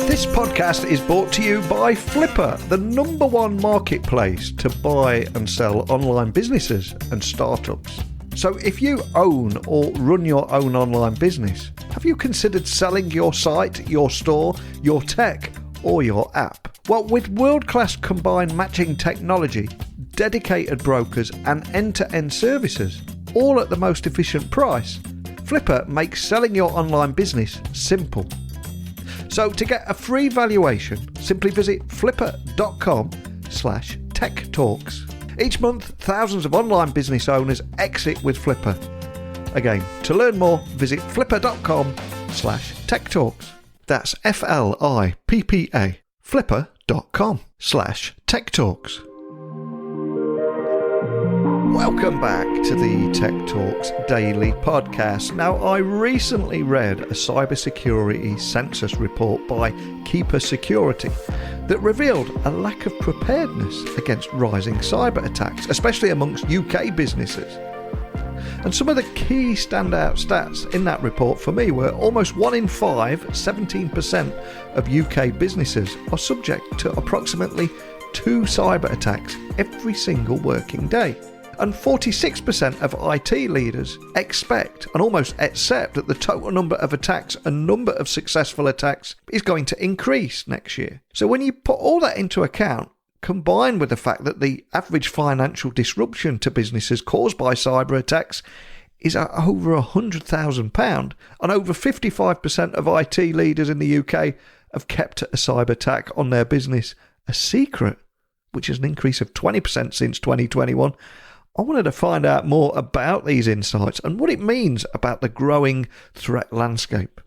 This podcast is brought to you by Flipper, the number one marketplace to buy and sell online businesses and startups. So if you own or run your own online business, have you considered selling your site, your store, your tech, or your app? Well, with world-class combined matching technology, dedicated brokers, and end-to-end services, all at the most efficient price, Flipper makes selling your online business simple. So to get a free valuation, simply visit flipper.com/techtalks. Each month, thousands of online business owners exit with Flipper. Again, to learn more, visit flipper.com/techtalks. That's FLIPPA, flipper.com/techtalks. Welcome back to the Tech Talks Daily Podcast. Now, I recently read a Cybersecurity Census report by Keeper Security that revealed a lack of preparedness against rising cyber attacks, especially amongst UK businesses. And some of the key standout stats in that report for me were almost 1 in 5, 17% of UK businesses are subject to approximately 2 cyber attacks every single working day. And 46% of IT leaders expect and almost accept that the total number of attacks and number of successful attacks is going to increase next year. So when you put all that into account, combined with the fact that the average financial disruption to businesses caused by cyber attacks is at over £100,000, and over 55% of IT leaders in the UK have kept a cyber attack on their business a secret, which is an increase of 20% since 2021. I wanted to find out more about these insights and what it means about the growing threat landscape.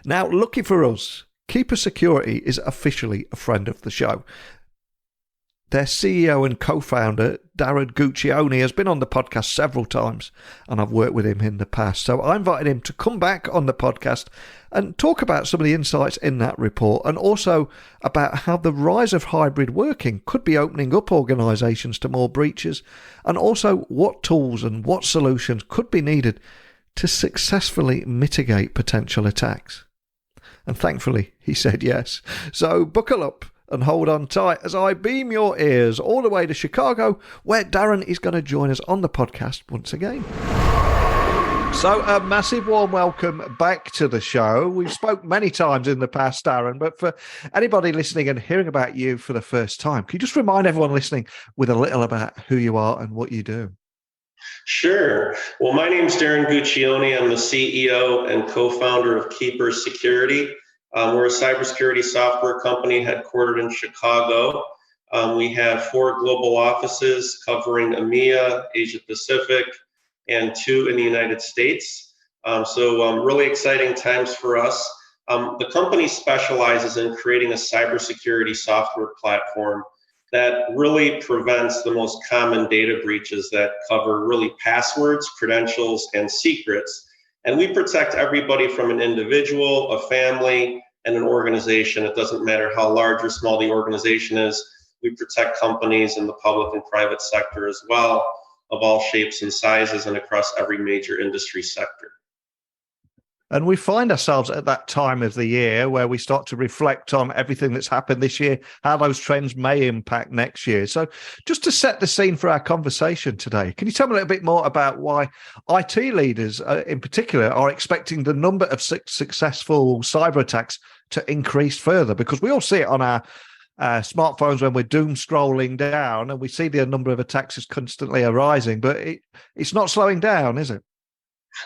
Now, lucky for us, Keeper Security is officially a friend of the show. Their CEO and co-founder, Darren Guccione, has been on the podcast several times, and I've worked with him in the past. So I invited him to come back on the podcast and talk about some of the insights in that report, and also about how the rise of hybrid working could be opening up organisations to more breaches, and also what tools and what solutions could be needed to successfully mitigate potential attacks. And thankfully, he said yes. So buckle up and hold on tight as I beam your ears all the way to Chicago, where Darren is going to join us on the podcast once again. So a massive warm welcome back to the show. We've spoke many times in the past, Darren, but for anybody listening and hearing about you for the first time, can you just remind everyone listening with a little about who you are and what you do? Sure. Well, my name's Darren Guccione. I'm the CEO and co-founder of Keeper Security. We're a cybersecurity software company headquartered in Chicago. We have 4 global offices covering EMEA, Asia Pacific, and 2 in the United States. So really exciting times for us. The company specializes in creating a cybersecurity software platform that really prevents the most common data breaches that cover really passwords, credentials, and secrets. And we protect everybody from an individual, a family, and an organization. It doesn't matter how large or small the organization is. We protect companies in the public and private sector as well, of all shapes and sizes and across every major industry sector. And we find ourselves at that time of the year where we start to reflect on everything that's happened this year, how those trends may impact next year. So just to set the scene for our conversation today, can you tell me a little bit more about why IT leaders in particular are expecting the number of successful cyber attacks to increase further? Because we all see it on our smartphones when we're doom scrolling down, and we see the number of attacks is constantly arising, but it's not slowing down, is it?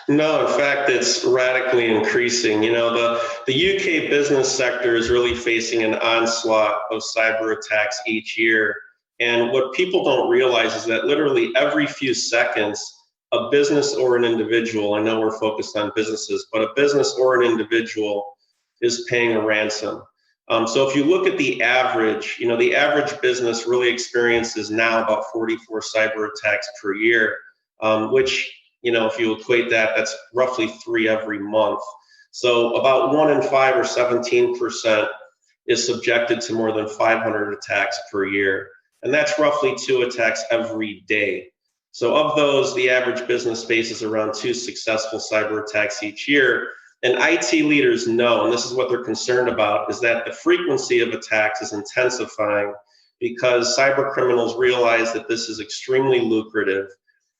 No, in fact, it's radically increasing. You know, the UK business sector is really facing an onslaught of cyber attacks each year. And what people don't realize is that literally every few seconds, a business or an individual, I know we're focused on businesses, but a business or an individual is paying a ransom. So if you look at the average, you know, the average business really experiences now about 44 cyber attacks per year, which, you know, if you equate that, that's roughly 3 every month. So about 1 in 5 or 17% is subjected to more than 500 attacks per year. And that's roughly 2 attacks every day. So of those, the average business faces around 2 successful cyber attacks each year. And IT leaders know, and this is what they're concerned about, is that the frequency of attacks is intensifying because cyber criminals realize that this is extremely lucrative.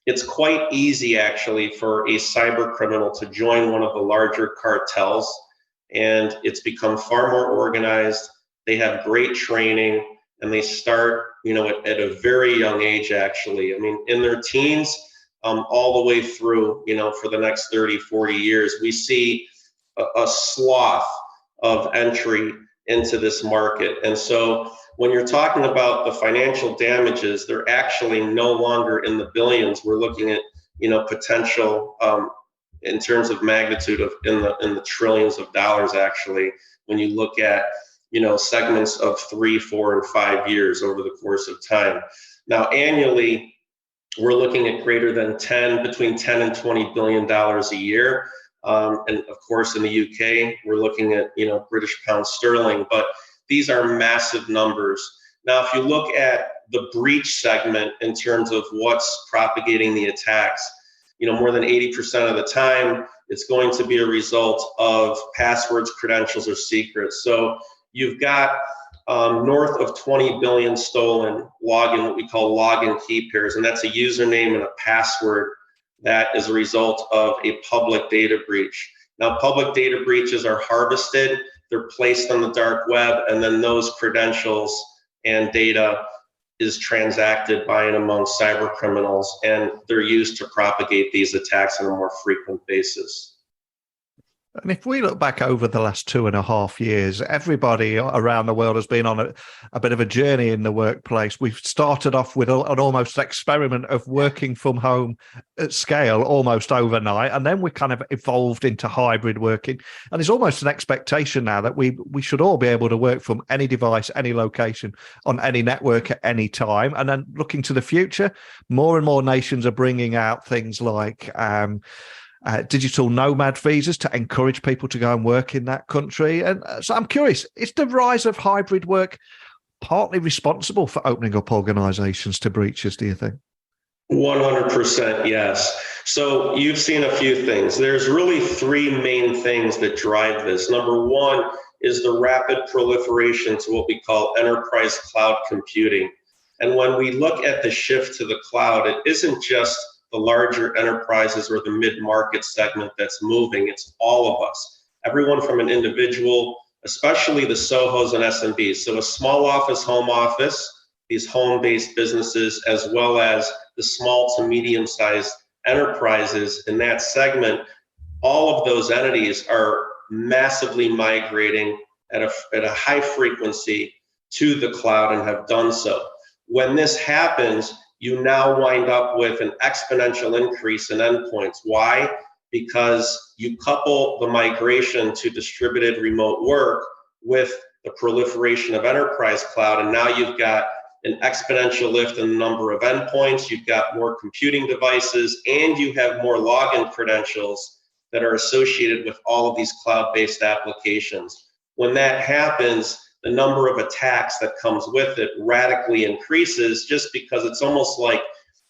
It's quite easy, actually, for a cyber criminal to join one of the larger cartels, and it's become far more organized. They have great training, and they start, at a very young age, actually. I mean, in their teens, all the way through, for the next 30, 40 years, we see a swath of entry into this market. And so when you're talking about the financial damages, they're actually no longer in the billions. We're looking at, potential in terms of magnitude of in the trillions of dollars, actually, when you look at, segments of 3, 4, and 5 years over the course of time. Now, annually, we're looking at greater than between 10 and $20 billion a year. And of course, in the UK, we're looking at, British pound sterling, but these are massive numbers. Now, if you look at the breach segment in terms of what's propagating the attacks, more than 80% of the time, it's going to be a result of passwords, credentials, or secrets. So you've got north of 20 billion stolen what we call login key pairs, and that's a username and a password that is a result of a public data breach. Now, public data breaches are harvested, they're placed on the dark web, and then those credentials and data is transacted by and among cyber criminals, and they're used to propagate these attacks on a more frequent basis. And if we look back over the last 2.5 years, everybody around the world has been on a bit of a journey in the workplace. We've started off with an almost experiment of working from home at scale almost overnight, and then we kind of evolved into hybrid working. And there's almost an expectation now that we should all be able to work from any device, any location, on any network at any time. And then looking to the future, more and more nations are bringing out things like digital nomad visas to encourage people to go and work in that country. And so I'm curious, is the rise of hybrid work partly responsible for opening up organizations to breaches, do you think? 100% yes. So you've seen a few things. There's really 3 main things that drive this. Number 1 is the rapid proliferation to what we call enterprise cloud computing. And when we look at the shift to the cloud, it isn't just the larger enterprises or the mid-market segment that's moving. It's all of us. Everyone from an individual, especially the SOHOs and SMBs. So a small office, home office, these home-based businesses, as well as the small to medium-sized enterprises in that segment, all of those entities are massively migrating at a high frequency to the cloud and have done so. When this happens, you now wind up with an exponential increase in endpoints. Why? Because you couple the migration to distributed remote work with the proliferation of enterprise cloud, and now you've got an exponential lift in the number of endpoints, you've got more computing devices, and you have more login credentials that are associated with all of these cloud-based applications. When that happens, the number of attacks that comes with it radically increases, just because it's almost like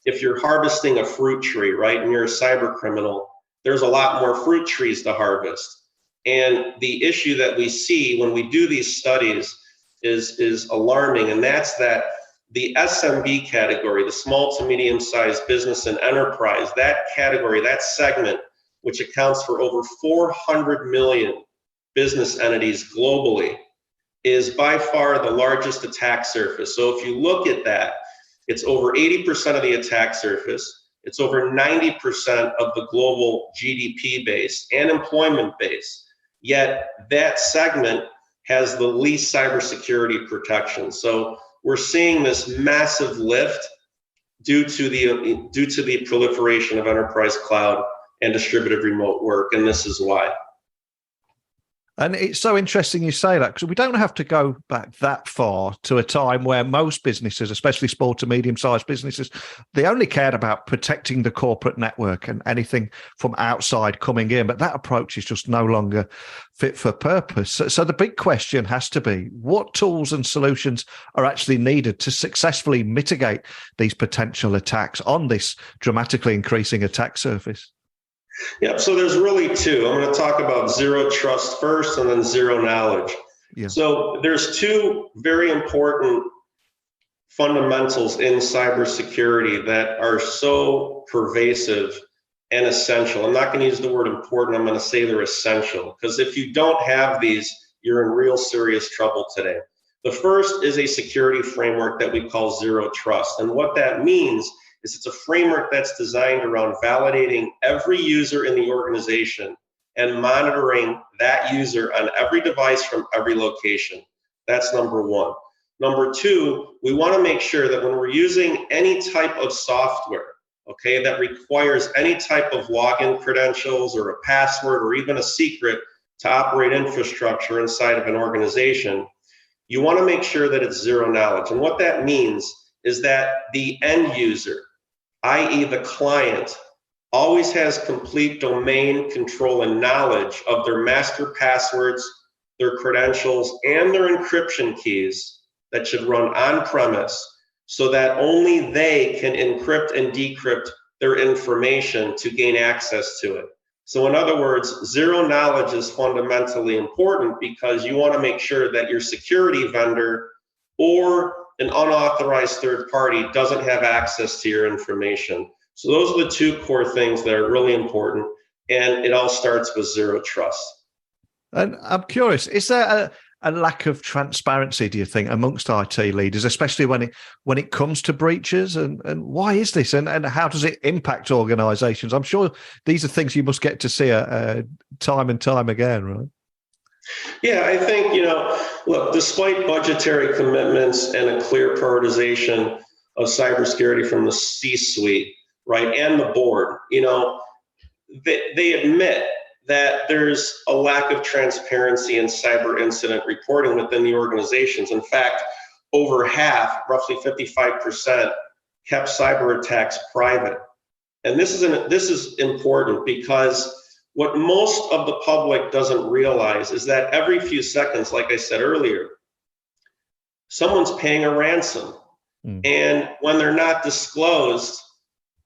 if you're harvesting a fruit tree, right, and you're a cyber criminal, there's a lot more fruit trees to harvest. And the issue that we see when we do these studies is alarming, and that's that the SMB category, the small to medium-sized business and enterprise, that category, that segment, which accounts for over 400 million business entities globally, is by far the largest attack surface. So if you look at that, it's over 80% of the attack surface. It's over 90% of the global GDP base and employment base. Yet that segment has the least cybersecurity protection. So we're seeing this massive lift due to the proliferation of enterprise cloud and distributed remote work, and this is why. And it's so interesting you say that, because we don't have to go back that far to a time where most businesses, especially small to medium-sized businesses, they only cared about protecting the corporate network and anything from outside coming in. But that approach is just no longer fit for purpose. So the big question has to be, what tools and solutions are actually needed to successfully mitigate these potential attacks on this dramatically increasing attack surface? Yeah, so there's really two. I'm going to talk about zero trust first and then zero knowledge. Yeah. So there's two very important fundamentals in cybersecurity that are so pervasive and essential. I'm not going to use the word important, I'm going to say they're essential, because if you don't have these, you're in real serious trouble today. The first is a security framework that we call zero trust. And what that means is it's a framework that's designed around validating every user in the organization and monitoring that user on every device from every location. That's number one. Number two, we want to make sure that when we're using any type of software, okay, that requires any type of login credentials or a password or even a secret to operate infrastructure inside of an organization, you want to make sure that it's zero knowledge. And what that means is that the end user, i.e. the client, always has complete domain control and knowledge of their master passwords, their credentials, and their encryption keys that should run on premise, so that only they can encrypt and decrypt their information to gain access to it. So in other words, zero knowledge is fundamentally important because you want to make sure that your security vendor or an unauthorized third party doesn't have access to your information. So those are the two core things that are really important, and it all starts with zero trust. And I'm curious, is there a lack of transparency, do you think, amongst IT leaders, especially when it comes to breaches? And why is this? And how does it impact organizations? I'm sure these are things you must get to see time and time again, right? Yeah, I think, look, despite budgetary commitments and a clear prioritization of cybersecurity from the C-suite, right, and the board, they admit that there's a lack of transparency in cyber incident reporting within the organizations. In fact, over half, roughly 55%, kept cyber attacks private. And this is important because what most of the public doesn't realize is that every few seconds, like I said earlier, someone's paying a ransom. And when they're not disclosed,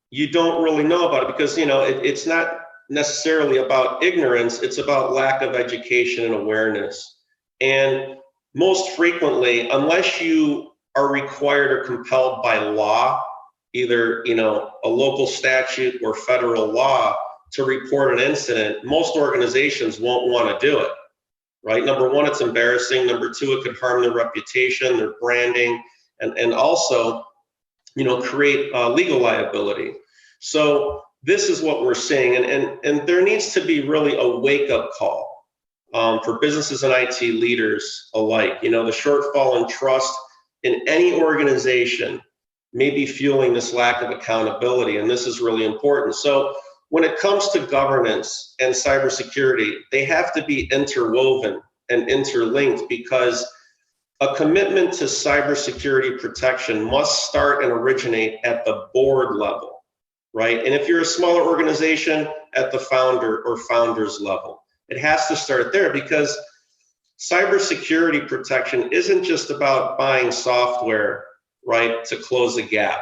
you don't really know about it because, it's not necessarily about ignorance, it's about lack of education and awareness. And most frequently, unless you are required or compelled by law, either a local statute or federal law, to report an incident, most organizations won't want to do it, right? Number one, it's embarrassing. Number two, it could harm their reputation, their branding, and also create legal liability. So this is what we're seeing, and there needs to be really a wake-up call for businesses and IT leaders alike. The shortfall in trust in any organization may be fueling this lack of accountability, and this is really important. So when it comes to governance and cybersecurity, they have to be interwoven and interlinked because a commitment to cybersecurity protection must start and originate at the board level. Right? And if you're a smaller organization, at the founder or founders level, it has to start there because cybersecurity protection isn't just about buying software, right, to close a gap.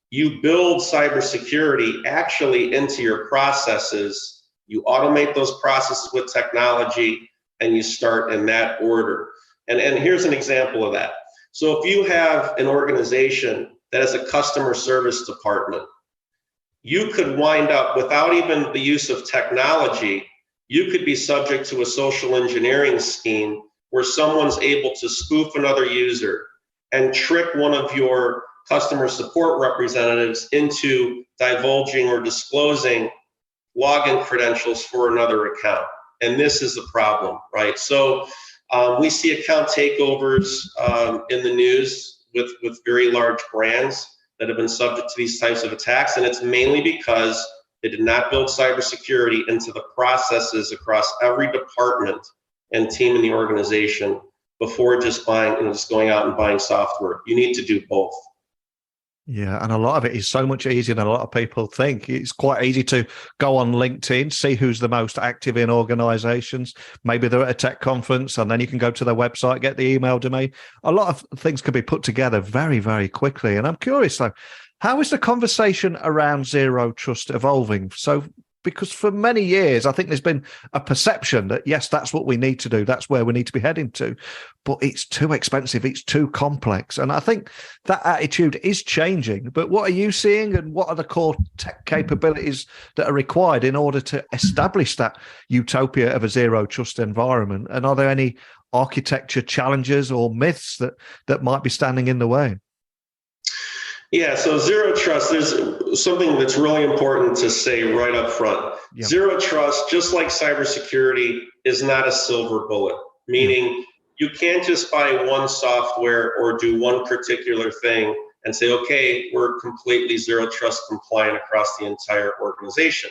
You build cybersecurity actually into your processes. You automate those processes with technology, and you start in that order. And here's an example of that. So if you have an organization that has a customer service department, you could wind up, without even the use of technology, you could be subject to a social engineering scheme where someone's able to spoof another user and trick one of your customer support representatives into divulging or disclosing login credentials for another account. And this is the problem, right? So we see account takeovers in the news with very large brands that have been subject to these types of attacks, and it's mainly because they did not build cybersecurity into the processes across every department and team in the organization before just going out and buying software. You need to do both. Yeah, and a lot of it is so much easier than a lot of people think. It's quite easy to go on LinkedIn, see who's the most active in organizations. Maybe they're at a tech conference, and then you can go to their website, get the email domain. A lot of things can be put together very, very quickly. And I'm curious, though, how is the conversation around zero trust evolving? So Because for many years, I think there's been a perception that, yes, that's what we need to do. That's where we need to be heading to. But it's too expensive. It's too complex. And I think that attitude is changing. But what are you seeing, and what are the core tech capabilities that are required in order to establish that utopia of a zero trust environment? And are there any architecture challenges or myths that might be standing in the way? Yeah, so zero trust, there's something that's really important to say right up front. Yep. Zero trust, just like cybersecurity, is not a silver bullet, meaning you can't just buy one software or do one particular thing and say, okay, we're completely zero trust compliant across the entire organization.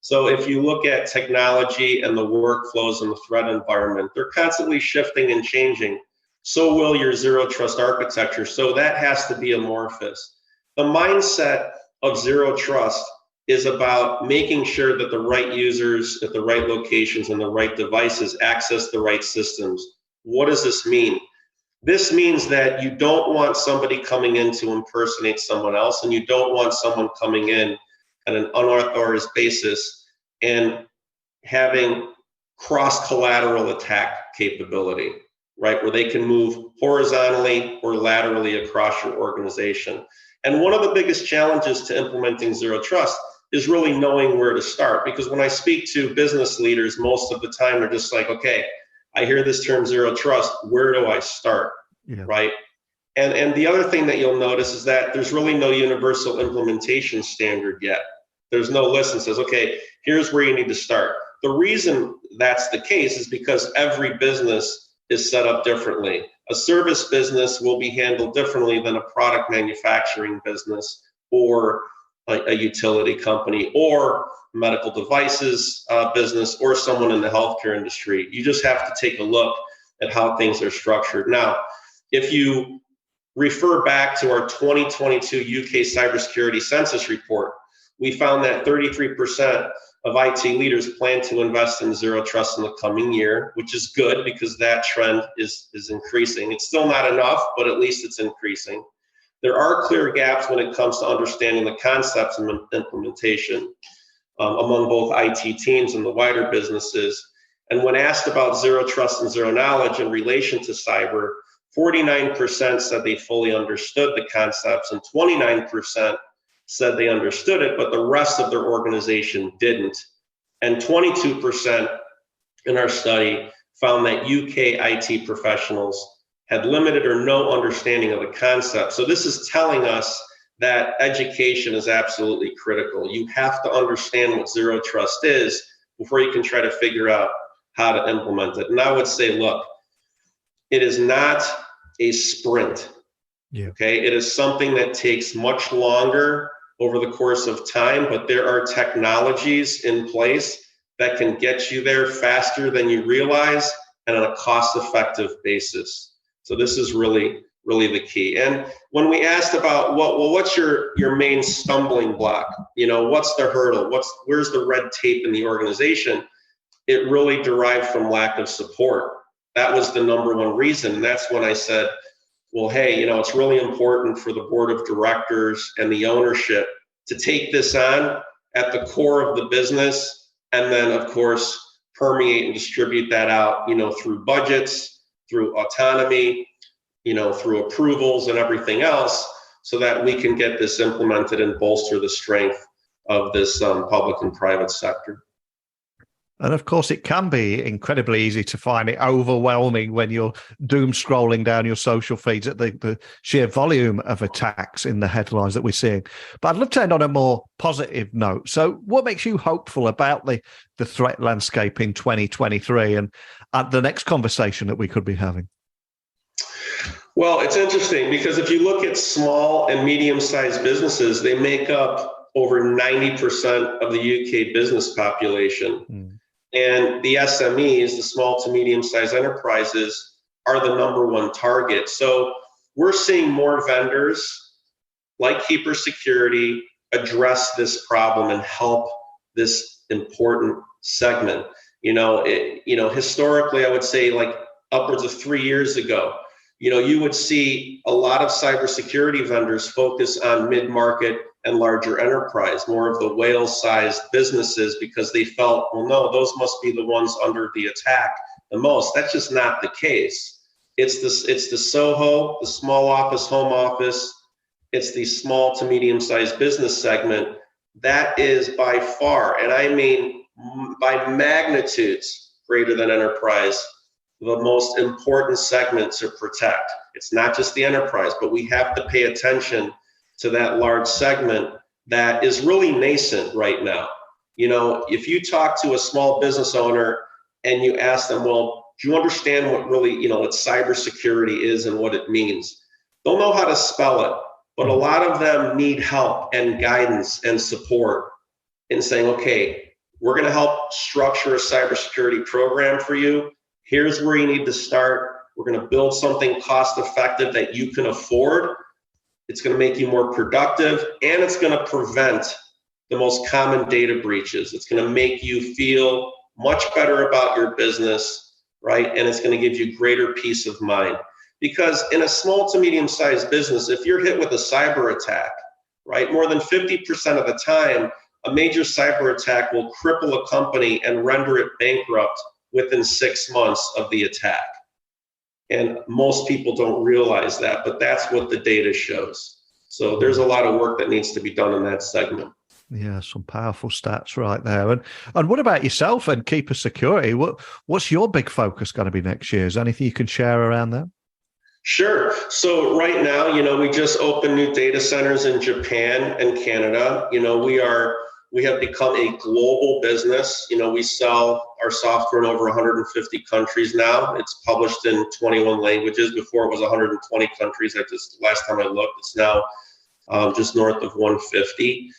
So if you look at technology and the workflows and the threat environment, they're constantly shifting and changing. So will your zero trust architecture. So that has to be amorphous. The mindset of zero trust is about making sure that the right users at the right locations and the right devices access the right systems. What does this mean? This means that you don't want somebody coming in to impersonate someone else, and you don't want someone coming in on an unauthorized basis and having cross-collateral attack capability, right? Where they can move horizontally or laterally across your organization. And one of the biggest challenges to implementing zero trust is really knowing where to start. Because when I speak to business leaders, most of the time they're just like, okay, I hear this term zero trust, where do I start, right? And the other thing that you'll notice is that there's really no universal implementation standard yet. There's no list that says, okay, here's where you need to start. The reason that's the case is because every business is set up differently. A service business will be handled differently than a product manufacturing business, or a utility company, or medical devices business, or someone in the healthcare industry. You just have to take a look at how things are structured. Now, if you refer back to our 2022 UK Cybersecurity Census report, we found that 33% of IT leaders plan to invest in zero trust in the coming year, which is good because that trend is increasing. It's still not enough, but at least it's increasing. There are clear gaps when it comes to understanding the concepts and implementation among both IT teams and the wider businesses. And when asked about zero trust and zero knowledge in relation to cyber, 49% said they fully understood the concepts, and 29% said they understood it, but the rest of their organization didn't. And 22% in our study found that UK IT professionals had limited or no understanding of the concept. So this is telling us that education is absolutely critical. You have to understand what zero trust is before you can try to figure out how to implement it. And I would say, look, it is not a sprint. Okay, it is something that takes much longer over the course of time, but there are technologies in place that can get you there faster than you realize and on a cost-effective basis. So this is really the key. And when we asked about what's your main stumbling block? What's the hurdle? Where's the red tape in the organization? It really derived from lack of support. That was the number one reason. And that's when I said, well, hey, it's really important for the board of directors and the ownership to take this on at the core of the business, and then, of course, permeate and distribute that out, through budgets, through autonomy, through approvals and everything else, so that we can get this implemented and bolster the strength of this public and private sector. And of course, it can be incredibly easy to find it overwhelming when you're doom scrolling down your social feeds at the sheer volume of attacks in the headlines that we're seeing. But I'd love to end on a more positive note. So what makes you hopeful about the threat landscape in 2023 and at the next conversation that we could be having? Well, it's interesting because if you look at small and medium-sized businesses, they make up over 90% of the UK business population. And the SMEs, the small to medium-sized enterprises, are the number one target. So we're seeing more vendors like Keeper Security address this problem and help this important segment. Historically, I would say like upwards of 3 years ago, you would see a lot of cybersecurity vendors focus on mid-market and larger enterprise, more of the whale-sized businesses, because they felt, well, no, those must be the ones under the attack the most. That's just not the case. It's the SOHO, the small office, home office. It's the small to medium-sized business segment. That is by far, and I mean by magnitudes greater than enterprise, the most important segment to protect. It's not just the enterprise, but we have to pay attention to that large segment that is really nascent right now. You know, if you talk to a small business owner and you ask them, well, do you understand what really, what cybersecurity is and what it means? They'll know how to spell it, but a lot of them need help and guidance and support in saying, okay, we're going to help structure a cybersecurity program for you. Here's where you need to start. We're going to build something cost effective that you can afford. It's going to make you more productive, and it's going to prevent the most common data breaches. It's going to make you feel much better about your business, right? And it's going to give you greater peace of mind. Because in a small to medium-sized business, if you're hit with a cyber attack, right, more than 50% of the time, a major cyber attack will cripple a company and render it bankrupt within 6 months of the attack. And most people don't realize that, but that's what the data shows. So there's a lot of work that needs to be done in that segment. Yeah, some powerful stats right there. And what about yourself and Keeper Security? What's your big focus going to be next year? Is there anything you can share around that? Sure. So right now, we just opened new data centers in Japan and Canada. We have become a global business. We sell our software in over 150 countries now. It's published in 21 languages. Before it was 120 countries. Last time I looked, it's now just north of 150.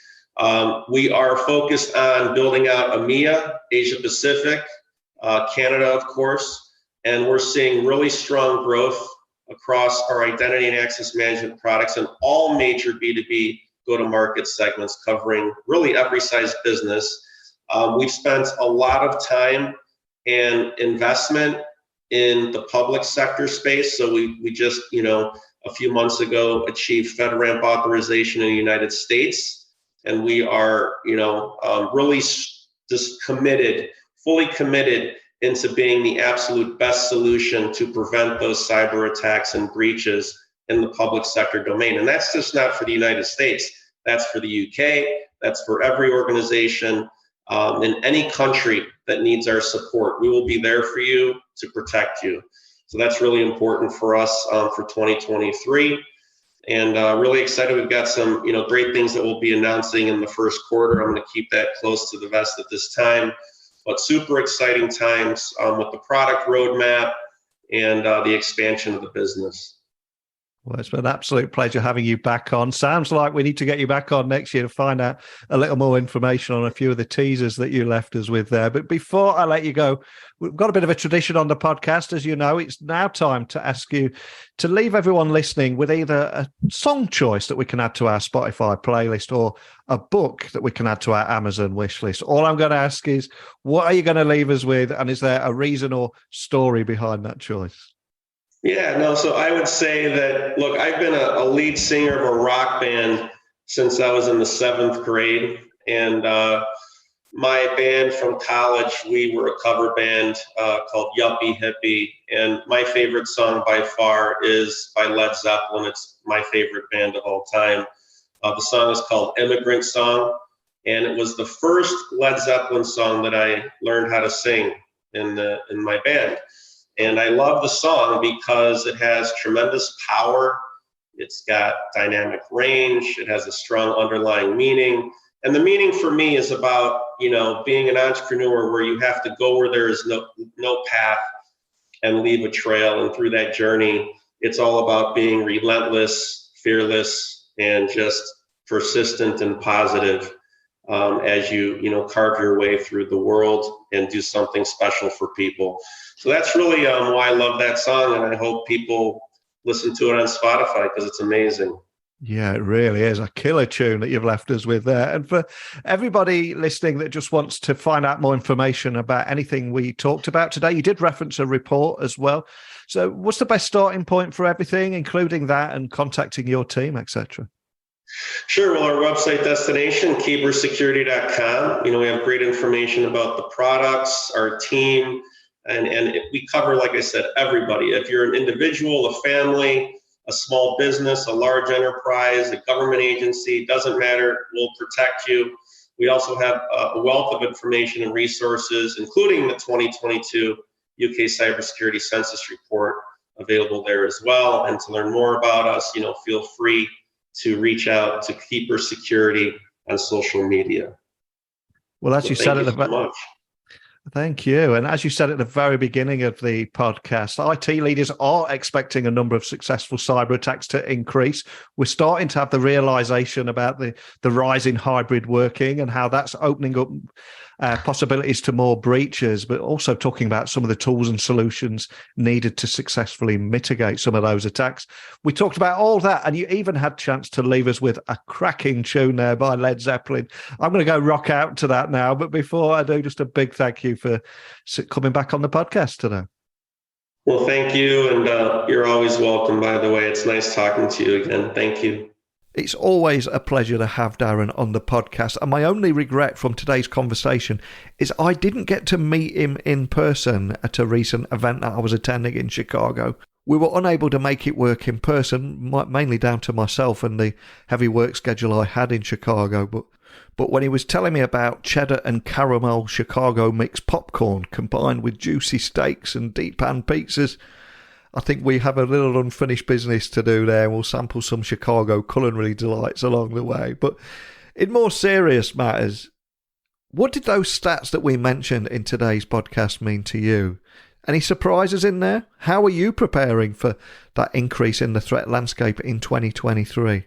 We are focused on building out EMEA, Asia Pacific, Canada, of course, and we're seeing really strong growth across our identity and access management products in all major B2B go-to-market segments, covering really every size business. We've spent a lot of time and investment in the public sector space. So we just, a few months ago, achieved FedRAMP authorization in the United States. And we are, really just fully committed into being the absolute best solution to prevent those cyber attacks and breaches in the public sector domain. And that's just not for the United States. That's for the UK. That's for every organization in any country that needs our support. We will be there for you to protect you. So that's really important for us for 2023. And really excited. We've got some great things that we'll be announcing in the first quarter. I'm going to keep that close to the vest at this time. But super exciting times with the product roadmap and the expansion of the business. Well, it's been an absolute pleasure having you back on. Sounds like we need to get you back on next year to find out a little more information on a few of the teasers that you left us with there. But before I let you go, we've got a bit of a tradition on the podcast. As you know, it's now time to ask you to leave everyone listening with either a song choice that we can add to our Spotify playlist or a book that we can add to our Amazon wish list. All I'm going to ask is, what are you going to leave us with? And is there a reason or story behind that choice? Yeah, no, so I would say that, look, I've been a lead singer of a rock band since I was in the 7th grade. And my band from college, we were a cover band called Yuppie Hippie. And my favorite song by far is by Led Zeppelin. It's my favorite band of all time. The song is called Immigrant Song. And it was the first Led Zeppelin song that I learned how to sing in my band. And I love the song because it has tremendous power. It's got dynamic range. It has a strong underlying meaning. And the meaning for me is about, being an entrepreneur where you have to go where there is no path and leave a trail. And through that journey, it's all about being relentless, fearless, and just persistent and positive as you carve your way through the world and do something special for people. So that's really why I love that song, and I hope people listen to it on Spotify because it's amazing. Yeah, it really is a killer tune that you've left us with there. And for everybody listening that just wants to find out more information about anything we talked about today, you did reference a report as well. So what's the best starting point for everything, including that and contacting your team, etc.? Sure. Well, our website destination, keepersecurity.com. We have great information about the products, our team, and we cover, like I said, everybody. If you're an individual, a family, a small business, a large enterprise, a government agency, doesn't matter, we'll protect you. We also have a wealth of information and resources, including the 2022 UK Cybersecurity Census report available there as well. And to learn more about us, feel free to reach out to Keeper Security on social media. Well, as you said at the Thank you. And as you said at the very beginning of the podcast, IT leaders are expecting a number of successful cyber attacks to increase. We're starting to have the realization about the rise in hybrid working and how that's opening up possibilities to more breaches, but also talking about some of the tools and solutions needed to successfully mitigate some of those attacks. We talked about all that, and you even had a chance to leave us with a cracking tune there by Led Zeppelin. I'm going to go rock out to that now, but before I do, just a big thank you for coming back on the podcast today. Well, thank you, and you're always welcome, by the way. It's nice talking to you again. Thank you. It's always a pleasure to have Darren on the podcast, and my only regret from today's conversation is I didn't get to meet him in person at a recent event that I was attending in Chicago. We were unable to make it work in person, mainly down to myself and the heavy work schedule I had in Chicago, but when he was telling me about cheddar and caramel Chicago mixed popcorn combined with juicy steaks and deep pan pizzas, I think we have a little unfinished business to do there. We'll sample some Chicago culinary delights along the way. But in more serious matters, what did those stats that we mentioned in today's podcast mean to you? Any surprises in there? How are you preparing for that increase in the threat landscape in 2023?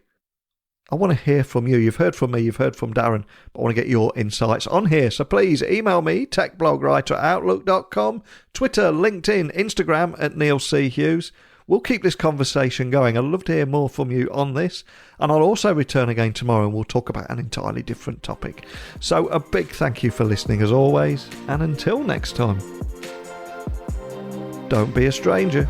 I want to hear from you. You've heard from me, you've heard from Darren, but I want to get your insights on here. So please email me, techblogwriter@outlook.com, Twitter, LinkedIn, Instagram at Neil C. Hughes. We'll keep this conversation going. I'd love to hear more from you on this. And I'll also return again tomorrow and we'll talk about an entirely different topic. So a big thank you for listening as always. And until next time, don't be a stranger.